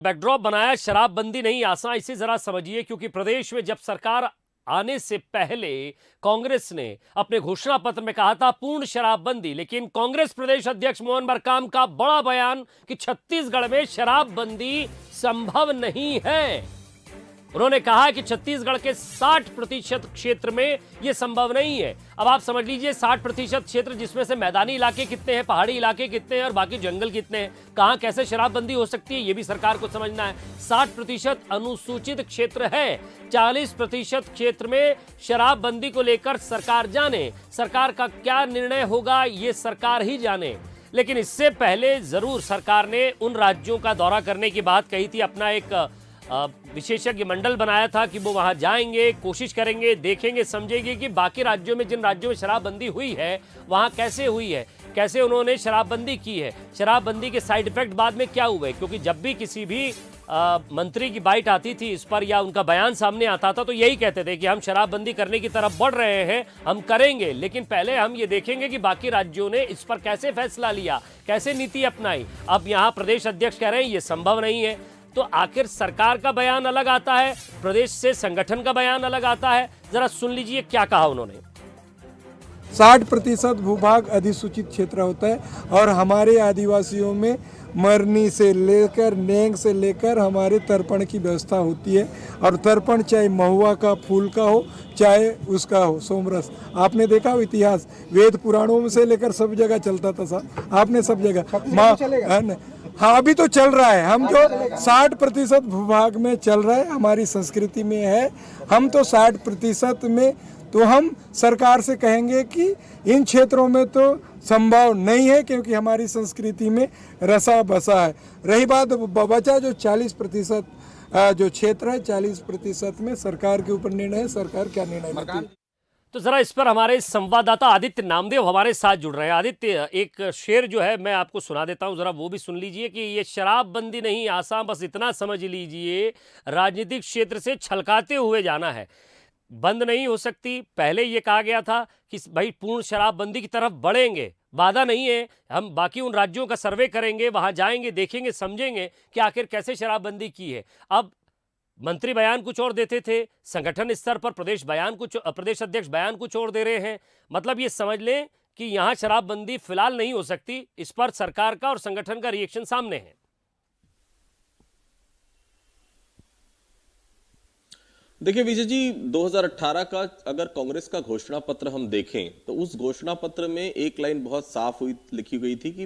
Backdrop बनाया शराबबंदी नहीं आसान, इसे जरा समझिए। क्योंकि प्रदेश में जब सरकार आने से पहले कांग्रेस ने अपने घोषणा पत्र में कहा था पूर्ण शराबबंदी, लेकिन कांग्रेस प्रदेश अध्यक्ष मोहन मरकाम का बड़ा बयान कि छत्तीसगढ़ में शराबबंदी संभव नहीं है। उन्होंने कहा कि छत्तीसगढ़ के 60% क्षेत्र में यह संभव नहीं है। अब आप समझ लीजिए 60% क्षेत्र, जिसमें से मैदानी इलाके कितने हैं, पहाड़ी इलाके कितने हैं और बाकी जंगल कितने हैं, कहां कैसे शराबबंदी हो सकती है, यह भी सरकार को समझना है। 60% अनुसूचित क्षेत्र है, 40% क्षेत्र में शराबबंदी को लेकर सरकार जाने, सरकार का क्या निर्णय होगा यह सरकार ही जाने। लेकिन इससे पहले जरूर सरकार ने उन राज्यों का दौरा करने की बात कही थी, अपना एक विशेषज्ञ मंडल बनाया था कि वो वहां जाएंगे, कोशिश करेंगे, देखेंगे, समझेंगे कि बाकी राज्यों में, जिन राज्यों में शराबबंदी हुई है वहां कैसे हुई है, कैसे उन्होंने शराबबंदी की है, शराबबंदी के साइड इफेक्ट बाद में क्या हुए। क्योंकि जब भी किसी भी मंत्री की बाइट आती थी इस पर या उनका बयान सामने आता था तो यही कहते थे कि हम शराबबंदी करने की तरफ बढ़ रहे हैं, हम करेंगे, लेकिन पहले हम ये देखेंगे कि बाकी राज्यों ने इस पर कैसे फैसला लिया, कैसे नीति अपनाई। अब यहाँ प्रदेश अध्यक्ष कह रहे हैं ये संभव नहीं है, तो आखिर सरकार का बयान अलग आता है, प्रदेश से संगठन का बयान अलग आता है। जरा सुन लीजिए क्या कहा उन्होंने। 60% भूभाग अधिसूचित क्षेत्र होता है और हमारे आदिवासियों में मरनी से लेकर नेंग से लेकर हमारे तर्पण की व्यवस्था होती है। और तर्पण चाहे महुआ का फूल का हो चाहे उसका हो सोमरस, आपने देखा हो इतिहास, वेद पुराणों में से लेकर सब जगह चलता था साहब, आपने सब जगह हाँ अभी तो चल रहा है। हम जो 60% भूभाग में चल रहा है, हमारी संस्कृति में है, हम तो 60% में, तो हम सरकार से कहेंगे कि इन क्षेत्रों में तो संभव नहीं है क्योंकि हमारी संस्कृति में रसा बसा है। रही बात बचा जो 40% जो क्षेत्र है, 40% में सरकार के ऊपर निर्णय है, सरकार क्या निर्णय लेती है। तो जरा इस पर हमारे संवाददाता आदित्य नामदेव हमारे साथ जुड़ रहे हैं। आदित्य, एक शेर जो है मैं आपको सुना देता हूं, जरा वो भी सुन लीजिए कि ये शराबबंदी नहीं आसान, बस इतना समझ लीजिए राजनीतिक क्षेत्र से छलकाते हुए जाना है, बंद नहीं हो सकती। पहले ये कहा गया था कि भाई पूर्ण शराबबंदी की तरफ बढ़ेंगे, वादा नहीं है, हम बाकी उन राज्यों का सर्वे करेंगे, वहां जाएंगे, देखेंगे, समझेंगे कि आखिर कैसे शराबबंदी की है। अब मंत्री बयान कुछ और देते थे, संगठन स्तर पर प्रदेश अध्यक्ष बयान कुछ और दे रहे हैं। मतलब ये समझ लें कि यहां शराबबंदी फिलहाल नहीं हो सकती, इस पर सरकार का और संगठन का रिएक्शन सामने है। देखिए विजय जी, 2018 का अगर कांग्रेस का घोषणा पत्र हम देखें तो उस घोषणा पत्र में एक लाइन बहुत साफ लिखी गई थी कि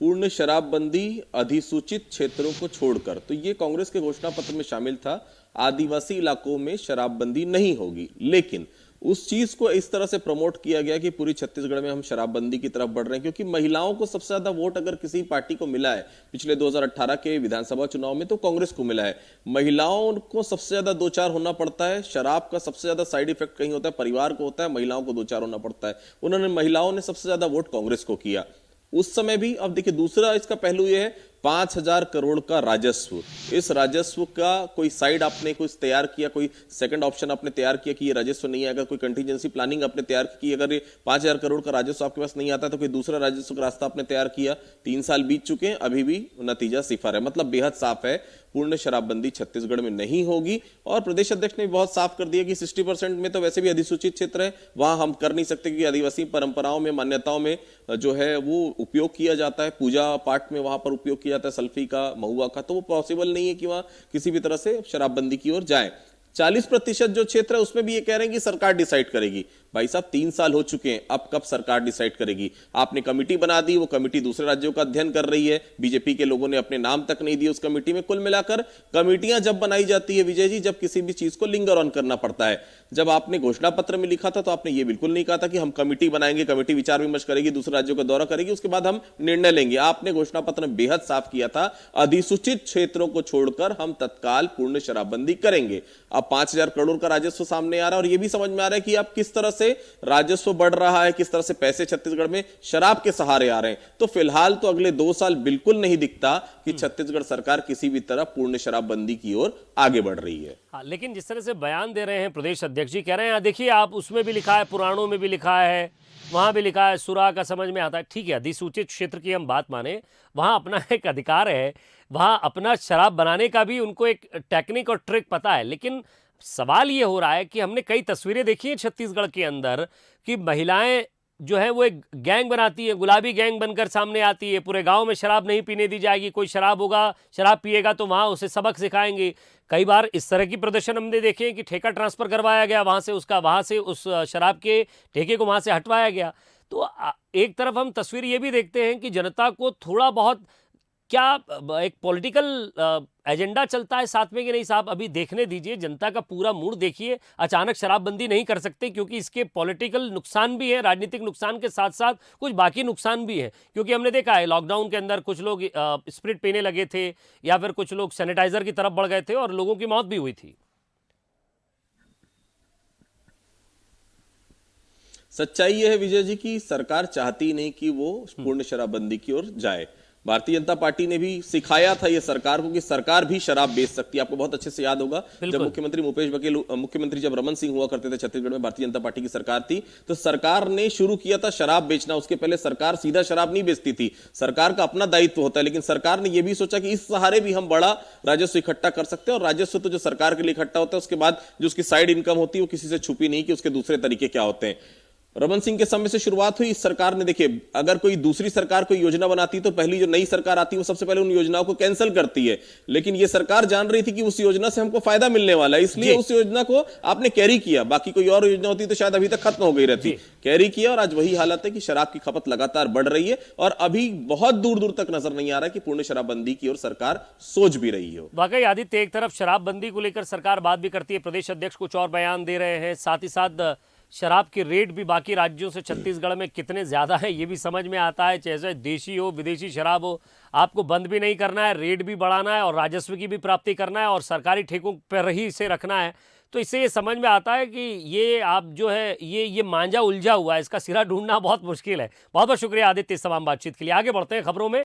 पूर्ण शराबबंदी अधिसूचित क्षेत्रों को छोड़कर। तो ये कांग्रेस के घोषणा पत्र में शामिल था, आदिवासी इलाकों में शराबबंदी नहीं होगी। लेकिन उस चीज को इस तरह से प्रमोट किया गया कि पूरी छत्तीसगढ़ में हम शराबबंदी की तरफ बढ़ रहे हैं, क्योंकि महिलाओं को सबसे ज्यादा वोट अगर किसी पार्टी को मिला है पिछले 2018 के विधानसभा चुनाव में तो कांग्रेस को मिला है। महिलाओं को सबसे ज्यादा दो चार होना पड़ता है, शराब का सबसे ज्यादा साइड इफेक्ट कहीं होता है परिवार को होता है, महिलाओं को दो चार होना पड़ता है। उन्होंने महिलाओं ने सबसे ज्यादा वोट कांग्रेस को किया उस समय भी। अब देखिए दूसरा इसका पहलू यह है 5,000 करोड़ का राजस्व। इस राजस्व का कोई साइड आपने कुछ तैयार किया, कोई सेकंड ऑप्शन आपने तैयार किया कि ये राजस्व नहीं है, अगर कोई कंटीजेंसी प्लानिंग आपने तैयार की, अगर ये 5,000 करोड़ का राजस्व आपके पास नहीं आता तो कोई दूसरा राजस्व का रास्ता आपने तैयार किया। 3 साल बीत चुके हैं, अभी भी नतीजा सिफर है। मतलब बेहद साफ है, पूर्ण शराबबंदी छत्तीसगढ़ में नहीं होगी। और प्रदेश अध्यक्ष ने बहुत साफ कर दिया कि 60% में तो वैसे भी अधिसूचित क्षेत्र है, वहां हम कर नहीं सकते क्योंकि आदिवासी परंपराओं में, मान्यताओं में जो है वो उपयोग किया जाता है, पूजा पाठ में वहां पर उपयोग किया जाता है सल्फी का, महुआ का, तो वो पॉसिबल नहीं है कि वहां किसी भी तरह से शराबबंदी की ओर जाए। 40% जो क्षेत्र है उसमें भी ये कह रहे हैं कि सरकार डिसाइड करेगी। भाई साहब 3 साल हो चुके हैं, अब कब सरकार डिसाइड करेगी? आपने कमेटी बना दी, वो कमेटी दूसरे राज्यों का अध्ययन कर रही है, बीजेपी के लोगों ने अपने नाम तक नहीं दिए उस कमेटी में। कुल मिलाकर कमेटियां जब बनाई जाती है विजय जी, जब किसी भी चीज को लिंगर ऑन करना पड़ता है। जब आपने घोषणा पत्र में लिखा था तो आपने ये बिल्कुल नहीं कहा था कि हम कमेटी बनाएंगे, कमेटी विचार विमर्श करेगी, दूसरे राज्यों का दौरा करेगी, उसके बाद हम निर्णय लेंगे। आपने घोषणा पत्र में बेहद साफ किया था, अधिसूचित क्षेत्रों को छोड़कर हम तत्काल पूर्ण शराबबंदी करेंगे। अब 5,000 करोड़ का राजस्व सामने आ रहा है और यह भी समझ में आ रहा है कि आप किस तरह से राजस्व बढ़ रहा है, किस तरह से पैसे छत्तीसगढ़ में शराब के सहारे आ रहे हैं। तो फिलहाल तो अगले 2 साल बिल्कुल नहीं दिखता कि छत्तीसगढ़ सरकार किसी भी तरह पूर्ण शराबबंदी की ओर आगे बढ़ रही है। हाँ, लेकिन जिस तरह से बयान दे रहे हैं प्रदेश अध्यक्ष जी, कह रहे हैं देखिए आप उसमें भी लिखा है, पुराणों में भी लिखा है, वहाँ भी लिखा है, सुरा का समझ में आता है। ठीक है, अधिसूचित क्षेत्र की हम बात माने, वहाँ अपना एक अधिकार है, वहाँ अपना शराब बनाने का भी उनको एक टेक्निक और ट्रिक पता है। लेकिन सवाल ये हो रहा है कि हमने कई तस्वीरें देखी हैं छत्तीसगढ़ के अंदर कि महिलाएं जो है वो एक गैंग बनाती है, गुलाबी गैंग बनकर सामने आती है। पूरे गांव में शराब नहीं पीने दी जाएगी, कोई शराब होगा, शराब पिएगा तो वहां उसे सबक सिखाएंगे। कई बार इस तरह की प्रदर्शन हमने देखे हैं कि ठेका ट्रांसफर करवाया गया, वहां से उस शराब के ठेके को वहां से हटवाया गया। तो एक तरफ हम तस्वीर ये भी देखते हैं कि जनता को थोड़ा बहुत क्या एक पॉलिटिकल एजेंडा चलता है साथ में कि नहीं साहब, अभी देखने दीजिए, जनता का पूरा मूड देखिए। अचानक शराबबंदी नहीं कर सकते क्योंकि इसके पॉलिटिकल नुकसान भी है, राजनीतिक नुकसान के साथ साथ कुछ बाकी नुकसान भी है। क्योंकि हमने देखा है लॉकडाउन के अंदर कुछ लोग स्प्रिट पीने लगे थे या फिर कुछ लोग सैनिटाइजर की तरफ बढ़ गए थे और लोगों की मौत भी हुई थी। सच्चाई यह है विजय जी की सरकार चाहती नहीं कि वो पूर्ण शराबबंदी की ओर जाए। भारतीय जनता पार्टी ने भी सिखाया था ये सरकार को कि सरकार भी शराब बेच सकती है। आपको बहुत अच्छे से याद होगा जब मुख्यमंत्री भूपेश बघेल, मुख्यमंत्री जब रमन सिंह हुआ करते थे छत्तीसगढ़ में, भारतीय जनता पार्टी की सरकार थी, तो सरकार ने शुरू किया था शराब बेचना। उसके पहले सरकार सीधा शराब नहीं बेचती थी, सरकार का अपना दायित्व होता है, लेकिन सरकार ने यह भी सोचा कि इस सहारे भी हम बड़ा राजस्व इकट्ठा कर सकते हैं। और राजस्व तो जो सरकार के लिए इकट्ठा होता है, उसके बाद जो उसकी साइड इनकम होती है वो किसी से छुपी नहीं कि उसके दूसरे तरीके क्या होते हैं। रमन सिंह के समय से शुरुआत हुई। इस सरकार ने, देखिए, अगर कोई दूसरी सरकार कोई योजना बनाती तो पहली जो नई सरकार आती है वो सबसे पहले उन योजनाओं को कैंसिल करती है। लेकिन ये सरकार जान रही थी कि उस योजना से हमको फायदा मिलने वाला है, इसलिए उस योजना को आपने कैरी किया। बाकी कोई और योजना होती तो शायद अभी तक खत्म हो गई रहती। कैरी किया और आज वही हालत है कि शराब की खपत लगातार बढ़ रही है और अभी बहुत दूर दूर तक नजर नहीं आ रहा कि पूर्ण शराबबंदी की ओर सरकार सोच भी रही हो। वाकई आदित्य, एक तरफ शराबबंदी को लेकर सरकार बात भी करती है, प्रदेश अध्यक्ष कुछ और बयान दे रहे हैं, साथ ही साथ शराब के रेट भी बाकी राज्यों से छत्तीसगढ़ में कितने ज़्यादा है ये भी समझ में आता है। चाहे देशी हो विदेशी शराब हो, आपको बंद भी नहीं करना है, रेट भी बढ़ाना है और राजस्व की भी प्राप्ति करना है और सरकारी ठेकों पर ही इसे रखना है। तो इससे ये समझ में आता है कि ये आप जो है ये मांझा उलझा हुआ है, इसका सिरा ढूंढना बहुत मुश्किल है। बहुत बहुत शुक्रिया आदित्य इस तमाम बातचीत के लिए। आगे बढ़ते हैं खबरों में।